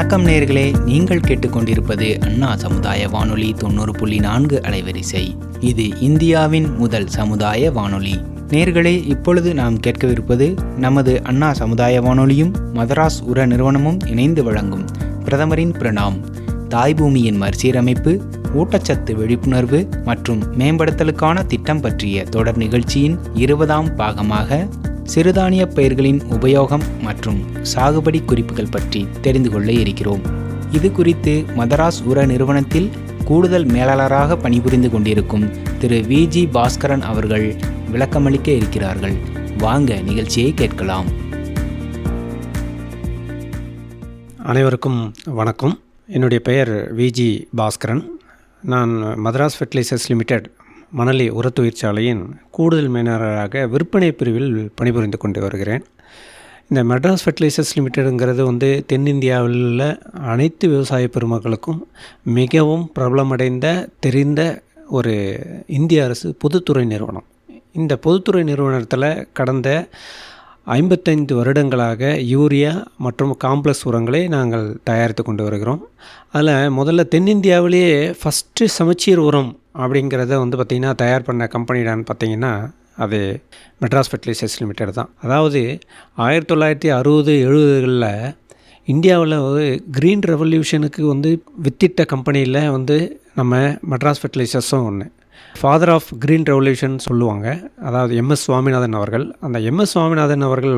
வணக்கம் நேயர்களே, நீங்கள் கேட்டுக்கொண்டிருப்பது அண்ணா சமுதாய வானொலி 90.4 அலைவரிசை. இது இந்தியாவின் முதல் சமுதாய வானொலி. நேயர்களே, இப்பொழுது நாம் கேட்கவிருப்பது நமது அண்ணா சமுதாய வானொலியும் மதராஸ் உர நிறுவனமும் இணைந்து வழங்கும் பிரதமரின் பிரணாம், தாய்பூமியின் மறுசீரமைப்பு, ஊட்டச்சத்து விழிப்புணர்வு மற்றும் மேம்படுத்தலுக்கான திட்டம் பற்றிய தொடர் நிகழ்ச்சியின் 20ஆம் பாகமாக சிறுதானிய பயிர்களின் உபயோகம் மற்றும் சாகுபடி குறிப்புகள் பற்றி தெரிந்து கொள்ள இருக்கிறோம். இது குறித்து மதராஸ் உர நிறுவனத்தில் கூடுதல் மேலாளராக பணிபுரிந்து கொண்டிருக்கும் திரு விஜி பாஸ்கரன் அவர்கள் விளக்கமளிக்க இருக்கிறார்கள். வாங்க நிகழ்ச்சியை கேட்கலாம். அனைவருக்கும் வணக்கம். என்னுடைய பெயர் விஜி பாஸ்கரன். நான் மதராஸ் ஃபெர்டிலைசர்ஸ் லிமிடெட் மணலி உரத் தொழிற்சாலையின் கூடுதல் மேலாளராக விற்பனை பிரிவில் பணிபுரிந்து கொண்டு வருகிறேன். இந்த மதராஸ் ஃபெர்டிலைசர்ஸ் லிமிடெடுங்கிறது தென்னிந்தியாவில் அனைத்து விவசாய பெருமக்களுக்கும் மிகவும் பிரபலமடைந்த தெரிந்த ஒரு இந்திய அரசு பொதுத்துறை நிறுவனம். இந்த பொதுத்துறை நிறுவனத்தில் கடந்த 55 வருடங்களாக யூரியா மற்றும் காம்ப்ளெக்ஸ் உரங்களை நாங்கள் தயாரித்து கொண்டு வருகிறோம். அதில் முதல்ல தென்னிந்தியாவிலேயே ஃபஸ்ட்டு சமச்சீர் உரம் அப்படிங்கிறத பார்த்திங்கன்னா தயார் பண்ண கம்பெனிடான்னு பார்த்திங்கன்னா அது மெட்ராஸ் ஃபெர்டிலைசர்ஸ் லிமிடெட் தான். அதாவது 1960-70களில் இந்தியாவில் க்ரீன் ரெவல்யூஷனுக்கு வித்திட்ட கம்பெனியில் நம்ம மெட்ராஸ் ஃபெர்டிலைசர்ஸும் ஒன்று. ஃபாதர் ஆஃப் க்ரீன் ரெவல்யூஷன் சொல்லுவாங்க. அதாவது எம்எஸ் சுவாமிநாதன் அவர்கள். அந்த எம்எஸ் சுவாமிநாதன் அவர்கள்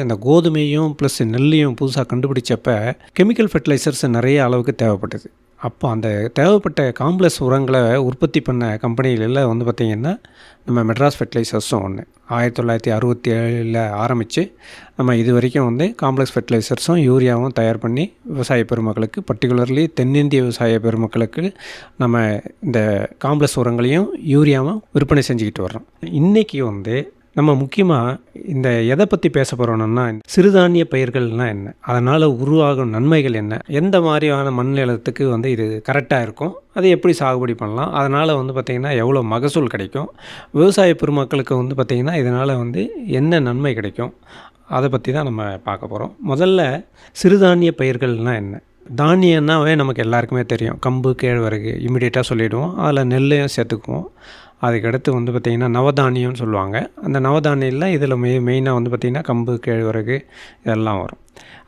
அந்த கோதுமையும் ப்ளஸ் நெல்லையும் புதுசாக கண்டுபிடிச்சப்ப கெமிக்கல் ஃபெர்டிலைசர்ஸ் நிறைய அளவுக்கு தேவைப்பட்டது. அப்போ அந்த தேவைப்பட்ட காம்ப்ளெக்ஸ் உரங்களை உற்பத்தி பண்ண கம்பெனிகளில் பார்த்திங்கன்னா நம்ம மெட்ராஸ் ஃபெர்டிலைசர்ஸும் ஒன்று. 1967 ஆரம்பித்து நம்ம இது வரைக்கும் காம்ப்ளெக்ஸ் ஃபெர்டிலைசர்ஸும் யூரியாவும் தயார் பண்ணி விவசாய பெருமக்களுக்கு, பர்டிகுலர்லி தென்னிந்திய விவசாய பெருமக்களுக்கு நம்ம இந்த காம்ப்ளெக்ஸ் உரங்களையும் யூரியாவும் விற்பனை செஞ்சுக்கிட்டு வர்றோம். இன்றைக்கி நம்ம முக்கியமாக இந்த எதை பற்றி பேச போகிறோம்னா, சிறுதானிய பயிர்கள்னால் என்ன, அதனால் உருவாகும் நன்மைகள் என்ன, எந்த மாதிரியான மண் நிலத்துக்கு இது கரெக்டாக இருக்கும், அதை எப்படி சாகுபடி பண்ணலாம், அதனால் பார்த்திங்கன்னா எவ்வளோ மகசூல் கிடைக்கும், விவசாய பெருமக்களுக்கு பார்த்திங்கன்னா இதனால் என்ன நன்மை கிடைக்கும், அதை பற்றி தான் நம்ம பார்க்க போகிறோம். முதல்ல சிறுதானிய பயிர்கள்னால் என்ன. தானியன்னாவே நமக்கு எல்லாருக்குமே தெரியும். கம்பு, கேழ்வரகு இமிடியேட்டாக சொல்லிவிடுவோம். அதில் நெல்லையும் சேர்த்துக்குவோம். அதுக்கடுத்து பார்த்திங்கன்னா நவதானியம்னு சொல்லுவாங்க. அந்த நவதானியில் இதில் மெயினாக பார்த்திங்கன்னா கம்பு, கேழ்வரகு இதெல்லாம் வரும்.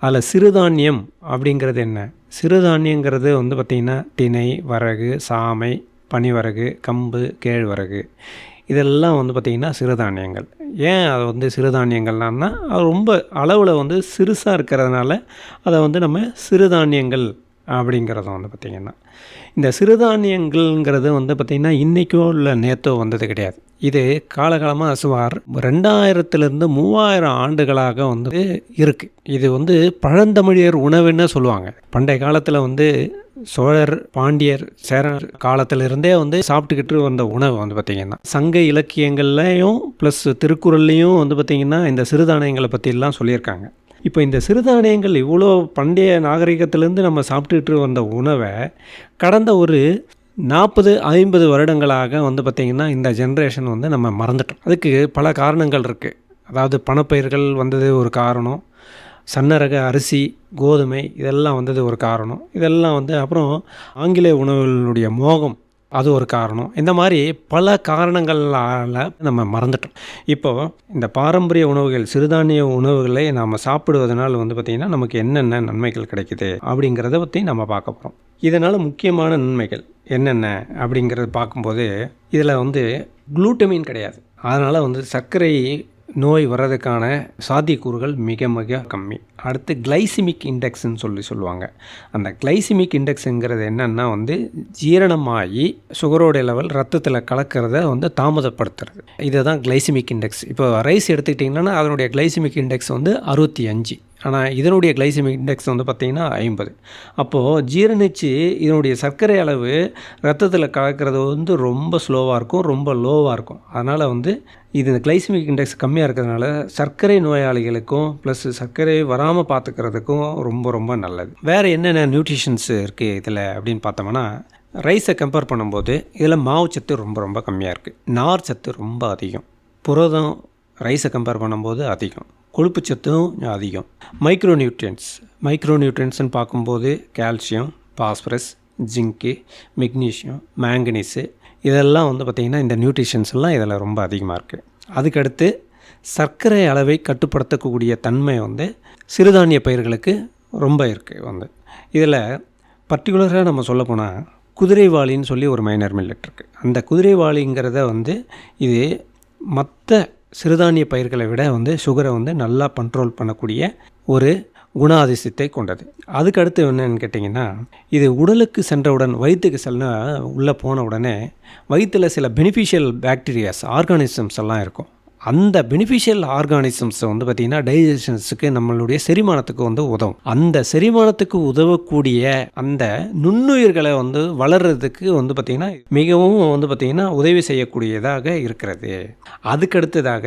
அதில் சிறுதானியம் அப்படிங்கிறது என்ன? சிறுதானியங்கிறது பார்த்திங்கன்னா திணை, வரகு, சாமை, பனிவரகு, கம்பு, கேழ்வரகு இதெல்லாம் பார்த்திங்கன்னா சிறுதானியங்கள். ஏன் அது சிறுதானியங்கள்னா அது ரொம்ப அளவில் சிறுசாக இருக்கிறதுனால அதை நம்ம சிறுதானியங்கள் அப்படிங்கிறத பார்த்திங்கன்னா. இந்த சிறுதானியங்கள்ங்கிறது பார்த்திங்கன்னா இன்றைக்கோ இல்லை நேற்றோ வந்தது கிடையாது. இது காலகாலமாக சுமார் 2000-3000 ஆண்டுகளாக இருக்குது. இது பழந்தமிழர் உணவுன்னு சொல்லுவாங்க. பண்டைய காலத்தில் சோழர், பாண்டியர், சேரர் காலத்திலிருந்தே சாப்பிட்டுக்கிட்டு வந்த உணவு பார்த்திங்கன்னா சங்க இலக்கியங்கள்லையும் ப்ளஸ் திருக்குறள்லையும் பார்த்திங்கன்னா இந்த சிறுதானியங்களை பற்றிலாம் சொல்லியிருக்காங்க. இப்போ இந்த சிறுதானியங்கள் இவ்வளோ பண்டைய நாகரிகத்திலேருந்து நம்ம சாப்பிட்டுக்கிட்டு வந்த உணவை கடந்த ஒரு 40-50 வருடங்களாக பார்த்திங்கன்னா இந்த ஜென்ரேஷன் நம்ம மறந்துட்டோம். அதுக்கு பல காரணங்கள் இருக்குது. அதாவது பணப்பயிர்கள் வந்தது ஒரு காரணம், சன்னரக அரிசி, கோதுமை இதெல்லாம் வந்தது ஒரு காரணம். இதெல்லாம் அப்புறம் ஆங்கிலேய உணவுகளுடைய மோகம் அது ஒரு காரணம். இந்த மாதிரி பல காரணங்களால் நம்ம மறந்துட்டோம். இப்போது இந்த பாரம்பரிய உணவுகள், சிறுதானிய உணவுகளை நாம் சாப்பிடுவதனால் பார்த்திங்கன்னா நமக்கு என்னென்ன நன்மைகள் கிடைக்குது அப்படிங்கிறத பற்றி நம்ம பார்க்க போகிறோம். இதனால் முக்கியமான நன்மைகள் என்னென்ன அப்படிங்கிறது பார்க்கும்போது இதில் குளுட்டமின் கிடையாது. அதனால் சர்க்கரை நோய் வர்றதுக்கான சாத்தியக்கூறுகள் மிக மிக கம்மி. அடுத்து கிளைசிமிக் இண்டெக்ஸ்ன்னு சொல்லுவாங்க. அந்த கிளைசிமிக் இண்டெக்ஸுங்கிறது என்னென்னா ஜீரணமாகி சுகரோடைய லெவல் ரத்தத்தில் கலக்கிறத தாமதப்படுத்துறது. இதை தான் கிளைசிமிக் இண்டெக்ஸ். இப்போ ரைஸ் எடுத்துக்கிட்டிங்கன்னா அதனுடைய கிளைசிமிக் இண்டெக்ஸ் 65. ஆனால் இதனுடைய கிளைசிமிக் இண்டெக்ஸ் பார்த்திங்கன்னா 50. அப்போது ஜீரணித்து இதனுடைய சர்க்கரை அளவு ரத்தத்தில் கலக்கிறது ரொம்ப ஸ்லோவாக இருக்கும், ரொம்ப லோவாக இருக்கும். அதனால் இது இந்த கிளைசிமிக் இண்டெக்ஸ் கம்மியாக இருக்கிறதுனால சர்க்கரை நோயாளிகளுக்கும் ப்ளஸ் சர்க்கரை வராமல் பார்த்துக்கிறதுக்கும் ரொம்ப ரொம்ப நல்லது. வேறு என்னென்ன நியூட்ரிஷன்ஸ் இருக்குது இதில் அப்படின்னு பார்த்தோம்னா, ரைஸை கம்பேர் பண்ணும்போது இதில் மாவுச்சத்து ரொம்ப ரொம்ப கம்மியாக இருக்குது. நார் சத்து ரொம்ப அதிகம். புரதம் ரைஸை கம்பேர் பண்ணும்போது அதிகம். கொழுப்புச்சத்தும் அதிகம். மைக்ரோநியூட்ரியன்ட்ஸ்னு பார்க்கும்போது calcium, phosphorus, zinc, magnesium, manganese இதெல்லாம் வந்து பார்த்திங்கன்னா இந்த நியூட்ரிஷன்ஸ் எல்லாம் இதில் ரொம்ப அதிகமாக இருக்குது. அதுக்கடுத்து சர்க்கரை அளவை கட்டுப்படுத்தக்கூடிய தன்மை வந்து சிறுதானிய பயிர்களுக்கு ரொம்ப இருக்குது வந்து. இதில் பர்டிகுலராக நம்ம சொல்லப்போனால் குதிரைவாளின்னு சொல்லி ஒரு மைனர் மில்லட் இருக்குது. அந்த குதிரைவாளிங்கிறத வந்து இது மற்ற சிறுதானிய பயிர்களை விட வந்து சுகரை வந்து நல்லா கண்ட்ரோல் பண்ணக்கூடிய ஒரு குணாதிசயத்தை கொண்டது. அதுக்கடுத்து என்னென்னு கேட்டிங்கன்னா, இது உடலுக்கு சென்றவுடன் வயிற்றுக்கு உள்ளே போன உடனே வயிற்றில் சில பெனிஃபிஷியல் பாக்டீரியாஸ், ஆர்கானிசம்ஸ் எல்லாம் இருக்கும். அந்த பெனிஃபிஷியல் ஆர்கானிசம்ஸை வந்து பார்த்திங்கன்னா டைஜஷன்ஸுக்கு, நம்மளுடைய செரிமானத்துக்கு வந்து உதவும். அந்த செரிமானத்துக்கு உதவக்கூடிய அந்த நுண்ணுயிர்களை வந்து வளர்கிறதுக்கு வந்து பார்த்திங்கன்னா மிகவும் வந்து பார்த்திங்கன்னா உதவி செய்யக்கூடியதாக இருக்கிறது. அதுக்கடுத்ததாக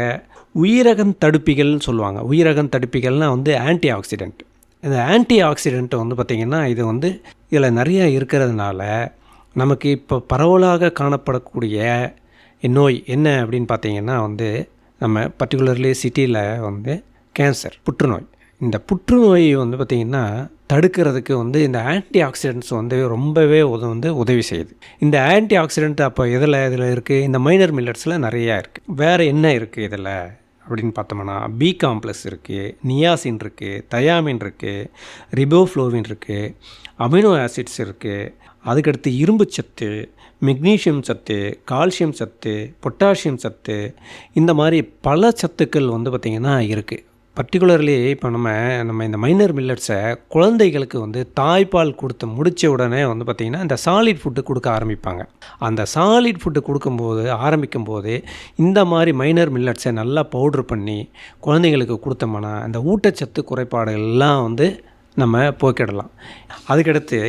உயிரகம் தடுப்பிகள்னு சொல்லுவாங்க. உயிரகம் தடுப்பிகள்னால் வந்து ஆன்டி ஆக்சிடென்ட். இந்த ஆன்டி ஆக்சிடென்ட் வந்து பார்த்திங்கன்னா இது வந்து இதில் நிறைய இருக்கிறதுனால நமக்கு இப்போ பரவலாக காணப்படக்கூடிய நோய் என்ன அப்படின்னு பார்த்திங்கன்னா வந்து நம்ம பர்டிகுலர்லி சிட்டியில் வந்து கேன்சர், புற்றுநோய். இந்த புற்றுநோய் வந்து பார்த்திங்கன்னா தடுக்கிறதுக்கு வந்து இந்த ஆன்டி ஆக்சிடென்ட்ஸ் வந்து ரொம்பவே உதவி செய்யுது. இந்த ஆன்டி ஆக்சிடென்ட் அப்போ இதில் இருக்குது, இந்த மைனர் மில்லட்ஸில் நிறையா இருக்குது. வேறு என்ன இருக்குது இதில் அப்படின்னு பார்த்தோம்னா பி காம்ப்ளெக்ஸ் இருக்குது, நியாசின் இருக்குது, தயாமின் இருக்குது, ரிபோஃப்ளோவின் இருக்குது, அமினோ ஆசிட்ஸ் இருக்குது. அதுக்கடுத்து இரும்பு சத்து, மெக்னீஷியம் சத்து, கால்சியம் சத்து, பொட்டாசியம் சத்து, இந்த மாதிரி பல சத்துக்கள் வந்து பார்த்திங்கன்னா இருக்குது. பர்டிகுலர்லி இப்போ நம்ம இந்த மைனர் மில்லட்ஸை குழந்தைகளுக்கு வந்து தாய்ப்பால் கொடுத்து முடித்த உடனே வந்து பார்த்திங்கன்னா இந்த சாலிட் ஃபுட்டு கொடுக்க ஆரம்பிப்பாங்க. அந்த சாலிட் ஃபுட்டு ஆரம்பிக்கும்போது இந்த மாதிரி மைனர் மில்லட்ஸை நல்லா பவுட்ரு பண்ணி குழந்தைங்களுக்கு கொடுத்தோம்னா அந்த ஊட்டச்சத்து குறைபாடுகள்லாம் வந்து நம்ம போக்கிடலாம். அதுக்கடுத்து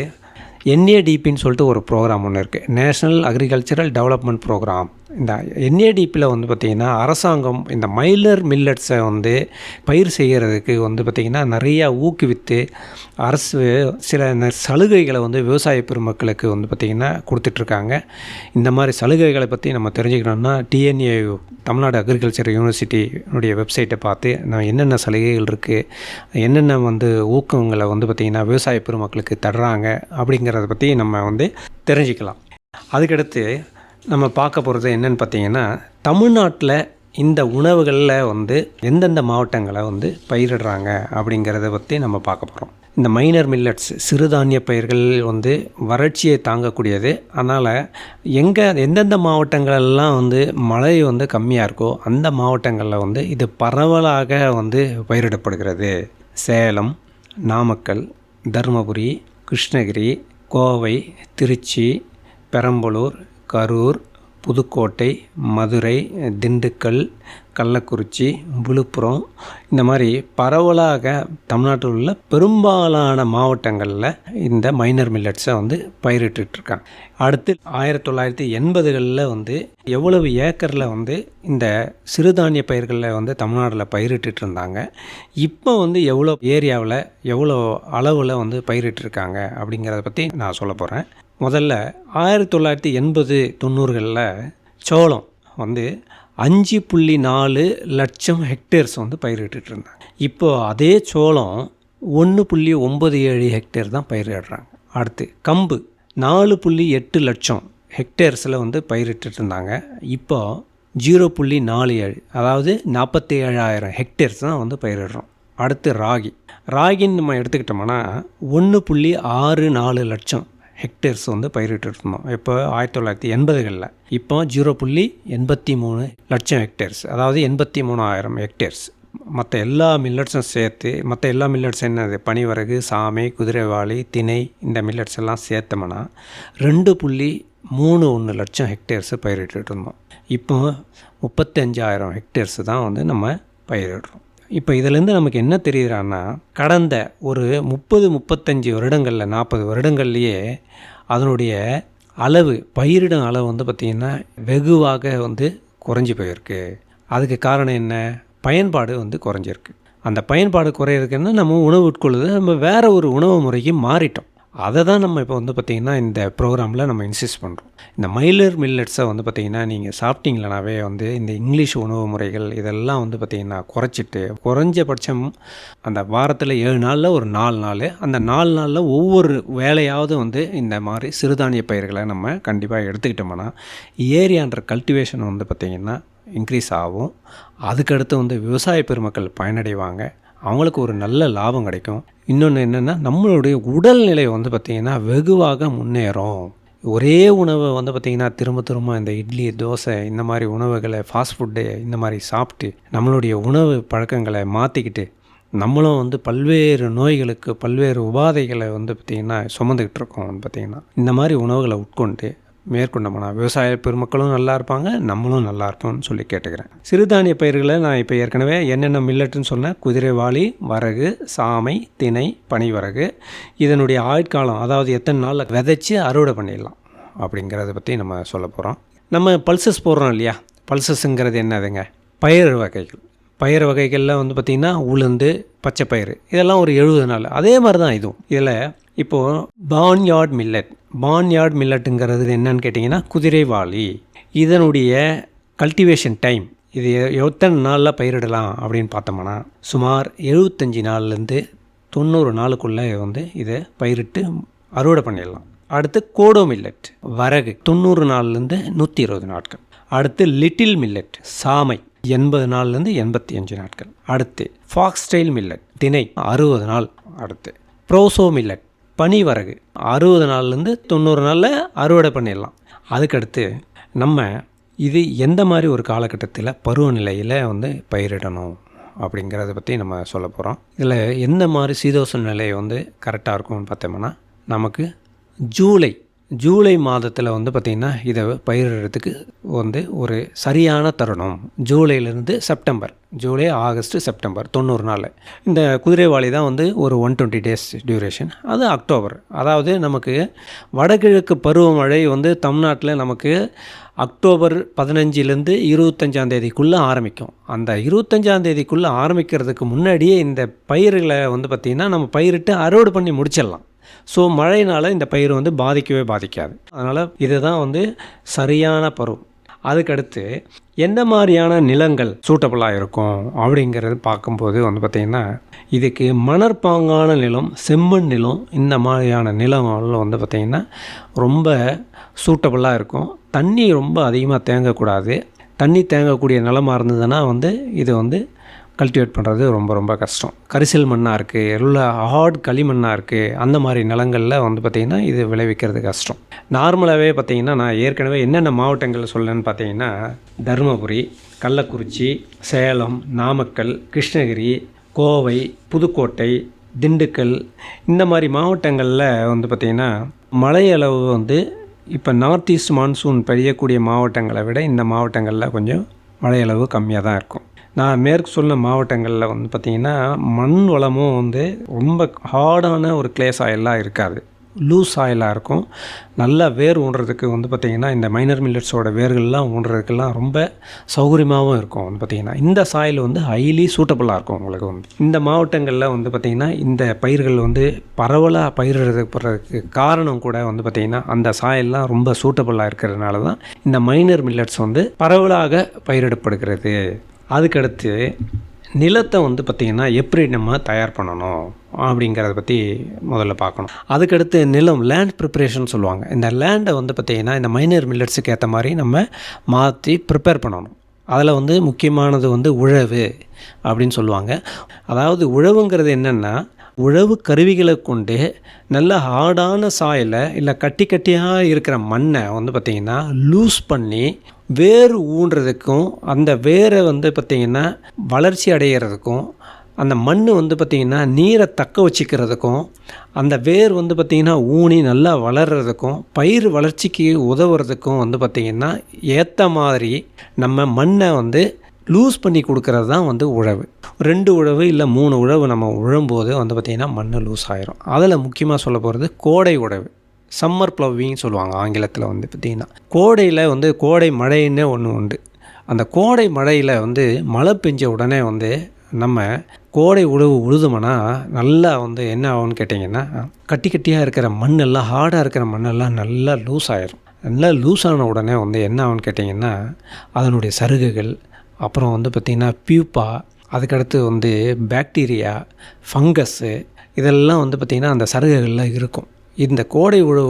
NADPன்னு சொல்லிட்டு ஒரு ப்ரோக்ராம் ஒன்று இருக்குது, நேஷ்னல் அக்ரிகல்ச்சரல் டெவலப்மெண்ட் ப்ரோக்ராம். இந்த NADPயில் வந்து பார்த்திங்கன்னா அரசாங்கம் இந்த மைனர் மில்லட்ஸை வந்து பயிர் செய்கிறதுக்கு வந்து பார்த்திங்கன்னா நிறையா ஊக்குவித்து அரசு சில சலுகைகளை வந்து விவசாய பெருமக்களுக்கு வந்து பார்த்திங்கன்னா கொடுத்துட்ருக்காங்க. இந்த மாதிரி சலுகைகளை பற்றி நம்ம தெரிஞ்சுக்கணுன்னா TNAU, தமிழ்நாடு அக்ரிகல்ச்சர் யூனிவர்சிட்டியினுடைய வெப்சைட்டை பார்த்து நான் என்னென்ன சலுகைகள் இருக்குது, என்னென்ன வந்து ஊக்கங்களை வந்து பார்த்திங்கன்னா விவசாய பெருமக்களுக்கு தர்றாங்க அப்படிங்கிறத பற்றி நம்ம வந்து தெரிஞ்சுக்கலாம். அதுக்கடுத்து நம்ம பார்க்க போகிறது என்னென்னு பார்த்திங்கன்னா, தமிழ்நாட்டில் இந்த உணவுகளில் வந்து எந்தெந்த மாவட்டங்களை வந்து பயிரிடுறாங்க அப்படிங்கிறத பற்றி நம்ம பார்க்க போகிறோம். இந்த மைனர் மில்லட்ஸ் சிறுதானிய பயிர்கள் வந்து வறட்சியை தாங்கக்கூடியது. அதனால் எந்தெந்த மாவட்டங்களெல்லாம் வந்து மழை வந்து கம்மியாக இருக்கோ அந்த மாவட்டங்களில் வந்து இது பரவலாக வந்து பயிரிடப்படுகிறது. சேலம், நாமக்கல், தருமபுரி, கிருஷ்ணகிரி, கோவை, திருச்சி, பெரம்பலூர், கரூர், புதுக்கோட்டை, மதுரை, திண்டுக்கல், கள்ளக்குறிச்சி, விழுப்புரம், இந்த மாதிரி பரவலாக தமிழ்நாட்டில் உள்ள பெரும்பாலான மாவட்டங்களில் இந்த மைனர் மில்லட்ஸை வந்து பயிரிட்டுருக்காங்க. அடுத்து 1980களில் வந்து எவ்வளவு ஏக்கரில் வந்து இந்த சிறுதானிய பயிர்களில் வந்து தமிழ்நாட்டில் பயிரிட்டு இருந்தாங்க, இப்போ வந்து எவ்வளோ ஏரியாவில் எவ்வளோ அளவில் வந்து பயிரிட்டுருக்காங்க அப்படிங்கிறத பற்றி நான் சொல்ல போகிறேன். முதல்ல 1980-90களில் சோளம் வந்து 5.4 லட்சம் ஹெக்டேர்ஸ் வந்து பயிரிட்டு இருந்தாங்க. இப்போது அதே சோளம் 1.97 ஹெக்டேர் தான் பயிரிடுறாங்க. அடுத்து கம்பு 4.8 லட்சம் ஹெக்டேர்ஸில் வந்து பயிரிட்டு இருந்தாங்க. இப்போது 0.47, அதாவது 47,000 ஹெக்டேர்ஸ் தான் வந்து பயிரிடுறோம். அடுத்து ராகின்னு நம்ம எடுத்துக்கிட்டோம்னா 1.64 லட்சம் ஹெக்டேர்ஸ் வந்து பயிரிட்டு இருந்தோம் இப்போ 1980களில். இப்போ 0.83 லட்சம் ஹெக்டேர்ஸ், அதாவது 83,000 ஹெக்டேர்ஸ். மற்ற எல்லா மில்லட்ஸும் சேர்த்து, மற்ற எல்லா மில்லட்ஸ் என்னது, பனிவரகு, சாமை, குதிரைவாளி, திணை, இந்த மில்லட்ஸ் எல்லாம் சேர்த்தோம்னா 2.31 லட்சம் ஹெக்டேர்ஸு பயிரிட்டு இருந்தோம். இப்போ 35,000 ஹெக்டேர்ஸ் தான் வந்து நம்ம பயிரிடுறோம். இப்போ இதிலேருந்து நமக்கு என்ன தெரியுதுன்னா, கடந்த ஒரு 30-35 வருடங்களில், 40 வருடங்கள்லேயே அதனுடைய அளவு, பயிரிடும் அளவு வந்து பார்த்திங்கன்னா வெகுவாக வந்து குறைஞ்சி போயிருக்கு. அதுக்கு காரணம் என்ன? பயன்பாடு வந்து குறைஞ்சிருக்கு. அந்த பயன்பாடு குறையிறதுக்குன்னா நம்ம உணவு உட்கொள்ளுது நம்ம வேறு ஒரு உணவு முறைக்கு மாறிட்டோம். அதை தான் நம்ம இப்போ வந்து பார்த்திங்கன்னா இந்த ப்ரோக்ராமில் நம்ம இன்சிஸ்ட் பண்ணுறோம். இந்த மைலர் மில்லட்ஸை வந்து பார்த்திங்கன்னா நீங்கள் சாப்பிட்டீங்களானாவே வந்து இந்த இங்கிலீஷ் உணவு முறைகள் இதெல்லாம் வந்து பார்த்திங்கன்னா குறைச்சிட்டு, குறைஞ்சபட்சம் அந்த வாரத்தில் 7 நாளில் ஒரு 4 நாள், அந்த 4 நாளில் ஒவ்வொரு வேலையாவது வந்து இந்த மாதிரி சிறுதானிய பயிர்களை நம்ம கண்டிப்பாக எடுத்துக்கிட்டோம்னா ஏரியான்ற கல்டிவேஷன் வந்து பார்த்திங்கன்னா இன்க்ரீஸ் ஆகும். அதுக்கடுத்து வந்து விவசாய பெருமக்கள் பயனடைவாங்க, அவங்களுக்கு ஒரு நல்ல லாபம் கிடைக்கும். இன்னொன்று என்னென்னா, நம்மளுடைய உடல்நிலை வந்து பார்த்திங்கன்னா வெகுவாக முன்னேறும். ஒரே உணவை வந்து பார்த்திங்கன்னா திரும்ப திரும்ப இந்த இட்லி, தோசை இந்த மாதிரி உணவுகளை, ஃபாஸ்ட் ஃபுட்டு இந்த மாதிரி சாப்பிட்டு நம்மளுடைய உணவு பழக்கங்களை மாற்றிக்கிட்டு நம்மளும் வந்து பல்வேறு நோய்களுக்கு, பல்வேறு உபாதைகளை வந்து பார்த்திங்கன்னா சுமந்துக்கிட்டு இருக்கோம். வந்து பார்த்திங்கன்னா இந்த மாதிரி உணவுகளை உட்கொண்டு மேற்கொண்டோம்னா விவசாய பெருமக்களும் நல்லா இருப்பாங்க, நம்மளும் நல்லா இருப்போம்னு சொல்லி கேட்டுக்கிறேன். சிறுதானிய பயிர்களை நான் இப்போ ஏற்கனவே என்னென்ன மில்லட்டுன்னு சொன்னேன். குதிரைவாளி, வரகு, சாமை, திணை, பனிவரகு. இதனுடைய ஆயுட்காலம், அதாவது எத்தனை நாளில் விதைச்சி அறுவடை பண்ணிடலாம் அப்படிங்கிறத பற்றி நம்ம சொல்ல போகிறோம். நம்ம பல்சஸ் போடுறோம் இல்லையா, பல்சஸ்ங்கிறது என்னதுங்க? பயிர் வகைகள். பயிர் வகைகளில் வந்து பார்த்திங்கன்னா உளுந்து, பச்சை பயிறு, இதெல்லாம் ஒரு 70 நாள். அதே மாதிரி தான் இதுவும். இதில் இப்போது பார்ன்யார்ட் மில்லட்டுங்கிறது என்னன்னு கேட்டிங்கன்னா குதிரைவாளி. இதனுடைய கல்டிவேஷன் டைம், இது எத்தனை நாளில் பயிரிடலாம் அப்படின்னு பார்த்தோம்னா சுமார் 75 நாள்லேருந்து 90 நாளுக்குள்ளே வந்து இதை பயிரிட்டு அறுவடை பண்ணிடலாம். அடுத்து கோடோ மில்லட், வரகு 90 நாள்லேருந்து 120 நாட்கள். அடுத்து லிட்டில் மில்லட், சாமை 80 நாள்லேருந்து 85 நாட்கள். அடுத்து ஃபாக்ஸ்டைல் மில்லட், திணை 60 நாள். அடுத்து ப்ரோசோ மில்லட், பனிவரகு 60 நாள்லேருந்து 90 நாளில் அறுவடை பண்ணிடலாம். அதுக்கடுத்து நம்ம இது எந்த மாதிரி ஒரு காலகட்டத்தில் பருவநிலையில் வந்து பயிரிடணும் அப்படிங்கிறத பற்றி நம்ம சொல்ல போகிறோம். இதில் எந்த மாதிரி சீதோஷண நிலை வந்து கரெக்டாக இருக்கும்னு பார்த்தோம்னா நமக்கு ஜூலை மாதத்தில் வந்து பார்த்திங்கன்னா இதை பயிரிடுறதுக்கு வந்து ஒரு சரியான தருணம். ஜூலையிலேருந்து செப்டம்பர், ஜூலை, ஆகஸ்ட், செப்டம்பர் 90 நாள். இந்த குதிரைவாளி தான் வந்து ஒரு 120 டேஸ் டியூரேஷன். அது அக்டோபர். அதாவது நமக்கு வடகிழக்கு பருவமழை வந்து தமிழ்நாட்டில் நமக்கு அக்டோபர் 15லேருந்து 25ஆம் தேதிக்குள்ளே ஆரம்பிக்கும். அந்த 25ஆம் தேதிக்குள்ளே ஆரம்பிக்கிறதுக்கு முன்னாடியே இந்த பயிர்களை வந்து பார்த்திங்கன்னா நம்ம பயிரிட்டு அறுவடை பண்ணி முடிச்சிடலாம். ஸோ மழையினால் இந்த பயிர் வந்து பாதிக்காது. அதனால் இதுதான் வந்து சரியான பருவம். அதுக்கடுத்து எந்த மாதிரியான நிலங்கள் சூட்டபுளாக இருக்கும் அப்படிங்கிறது பார்க்கும்போது வந்து பார்த்திங்கன்னா இதுக்கு மணற்பாங்கான நிலம், செம்மண் நிலம், இந்த மாதிரியான நிலங்கள் வந்து பார்த்திங்கன்னா ரொம்ப சூட்டபுளாக இருக்கும். தண்ணி ரொம்ப அதிகமாக தேங்கக்கூடாது. தண்ணி தேங்கக்கூடிய நிலமாக இருந்ததுன்னா வந்து இது வந்து கல்டிவேட் பண்ணுறது ரொம்ப ரொம்ப கஷ்டம். கரிசல் மண்ணாக இருக்குது, எல்லாம் ஹார்ட் களிமண்ணாக இருக்குது, அந்த மாதிரி நிலங்களில் வந்து பார்த்திங்கன்னா இது விளைவிக்கிறது கஷ்டம். நார்மலாகவே பார்த்திங்கன்னா நான் ஏற்கனவே என்னென்ன மாவட்டங்கள் சொல்லணுன்னு பார்த்தீங்கன்னா தருமபுரி, கள்ளக்குறிச்சி, சேலம், நாமக்கல், கிருஷ்ணகிரி, கோவை, புதுக்கோட்டை, திண்டுக்கல், இந்த மாதிரி மாவட்டங்களில் வந்து பார்த்திங்கன்னா மழையளவு வந்து இப்போ நார்த் ஈஸ்ட் மான்சூன் பெய்யக்கூடிய மாவட்டங்களை விட இந்த மாவட்டங்களில் கொஞ்சம் மழையளவு கம்மியாக தான் இருக்கும். நான் மேற்கு சொன்ன மாவட்டங்களில் வந்து பார்த்திங்கன்னா மண் வளமும் வந்து ரொம்ப ஹார்டான ஒரு கிளே சாயிலாக இருக்காது, லூஸ் சாயிலாக இருக்கும். நல்லா வேர் ஊன்றதுக்கு வந்து பார்த்திங்கன்னா இந்த மைனர் மில்லட்ஸோட வேர்கள்லாம் ஊன்றதுக்கெல்லாம் ரொம்ப சௌகரியமாகவும் இருக்கும். வந்து பார்த்திங்கன்னா இந்த சாயில் வந்து ஹைலி சூட்டபுளாக இருக்கும் உங்களுக்கு. வந்து இந்த மாவட்டங்களில் வந்து பார்த்திங்கன்னா இந்த பயிர்கள் வந்து பரவலாக பயிரிடுறதுக்கு காரணம் கூட வந்து பார்த்திங்கன்னா அந்த சாயிலெலாம் ரொம்ப சூட்டபுளாக இருக்கிறதுனால தான் இந்த மைனர் மில்லட்ஸ் வந்து பரவலாக பயிரிடப்படுகிறது. அதுக்கடுத்து நிலத்தை வந்து பார்த்திங்கன்னா எப்படி நம்ம தயார் பண்ணணும் அப்படிங்கிறத பற்றி முதல்ல பார்க்கணும். அதுக்கடுத்து நிலம், லேண்ட் ப்ரிப்பரேஷன் சொல்லுவாங்க. இந்த லேண்டை வந்து பார்த்திங்கன்னா இந்த மைனர் மில்லட்ஸுக்கு ஏற்ற மாதிரி நம்ம மாற்றி ப்ரிப்பேர் பண்ணணும். அதில் வந்து முக்கியமானது வந்து உழவு அப்படின்னு சொல்லுவாங்க. அதாவது உழவுங்கிறது என்னென்னா உழவு கருவிகளை கொண்டு நல்ல ஹார்டான சாயில் இல்லை கட்டியாக இருக்கிற மண்ணை வந்து பார்த்திங்கன்னா லூஸ் பண்ணி வேர் ஊன்றதுக்கும் அந்த வேரை வந்து பார்த்திங்கன்னா வளர்ச்சி அடைகிறதுக்கும் அந்த மண் வந்து பார்த்திங்கன்னா நீரை தக்க வச்சுக்கிறதுக்கும் அந்த வேர் வந்து பார்த்திங்கன்னா ஊனி நல்லா வளர்கிறதுக்கும் பயிர் வளர்ச்சிக்கு உதவுறதுக்கும் வந்து பார்த்திங்கன்னா ஏற்ற மாதிரி நம்ம மண்ணை வந்து லூஸ் பண்ணி கொடுக்கறது தான் வந்து உழவு. 2 உழவு இல்லை 3 உழவு நம்ம உழும்போது வந்து பார்த்திங்கன்னா மண் லூஸ் ஆயிரும். அதில் முக்கியமாக சொல்ல போகிறது கோடை உழவு, சம்மர் ப்ளவிங் சொல்லுவாங்க ஆங்கிலத்தில். வந்து பார்த்திங்கன்னா கோடையில் வந்து கோடை மழைன்னே ஒன்று உண்டு. அந்த கோடை மழையில் வந்து மழை பெஞ்ச உடனே வந்து நம்ம கோடை உழவு உழுதுமோனா நல்லா வந்து என்ன ஆகும்னு கேட்டிங்கன்னா, கட்டி கட்டியாக இருக்கிற மண்ணெல்லாம், ஹார்டாக இருக்கிற மண்ணெல்லாம் நல்லா லூஸ் ஆயிரும். நல்லா லூஸ் ஆன உடனே வந்து என்ன ஆகும்னு கேட்டிங்கன்னா, அதனுடைய சருகுகள், அப்புறம் வந்து பார்த்திங்கன்னா பியூப்பா, அதுக்கடுத்து வந்து பாக்டீரியா, ஃபங்கஸ்ஸு, இதெல்லாம் வந்து பார்த்திங்கன்னா அந்த சருகுகளில் இருக்கும். இந்த கோடை உழவு